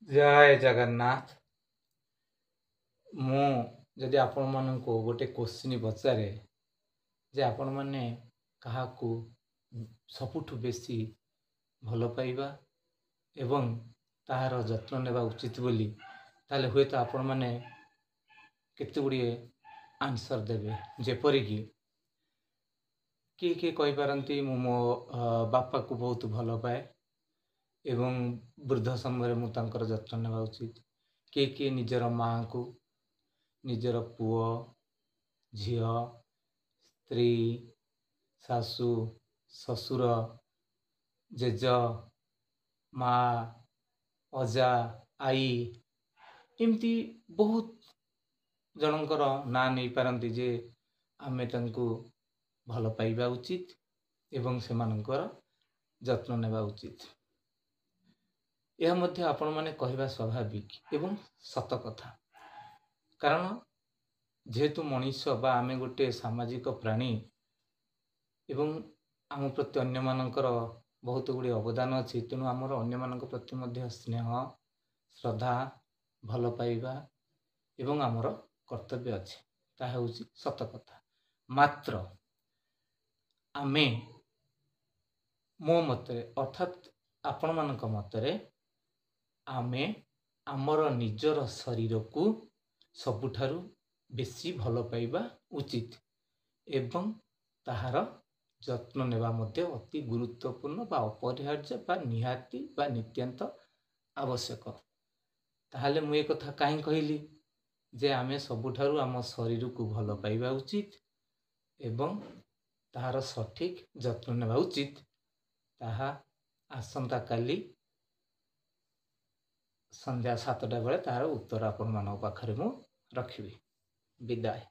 जय जगन्नाथ। मु जदि आपण मानक गोटे क्वेश्चन पचारे जे आपण मैंने क्या सबुठ बेसी भल पाइबा एवं ताहार जत्न नेबा उचित बोली ताले हुए तो आपण मैंने केते गुड़िए आंसर देबे जेपरिकी किए कहि पारंती मु मो बापा को बहुत भल पाए एवं वृद्ध समय मु तांकर जत्न नेबा उचित। किए निजर माँ को निजर पुओ झियो स्त्री शाशु ससुर जेज माँ अजा आई एमती बहुत जनकर ना नहीं पारंती जे आमे तांको भल पाइबा उचित एवं सेमानकर जत्न नेबा उचित। यह मध्य आपण माने कहवा स्वाभाविक एवं सत कथा, कारण जेहेतु मनीष बा आमे गोटे सामाजिक प्राणी एवं आम प्रति अन्य मानकर बहुत गुड़ी अवदान अच्छी, तेणु आमर अन्य मानक प्रति मध्य स्नेह श्रद्धा भल पाइबा एवं आमर कर्तव्य अच्छे, ताहा होची सत कथा। मात्र आमे मो मतरे अर्थात आपण मानक मतरे आमे आमर निजर शरीर को सबुठारु बेसी भल पाइबा उचित एवं ताहार जत्न नेबा मध्य अति गुरुत्वपूर्ण बा अपरिहार्य बा निहाती बा नित्यांत आवश्यक। ताहले मु ए कथा काहे कहली जे आमे सबुठारु आम शरीर को भल पाइबा उचित एवं ताहार सठिक जत्न नेबा उचित। ताहा आसंता काली संध्या 7टा बेले तार उत्तर आपण मानक पाखरे मु रखिबी। विदाय।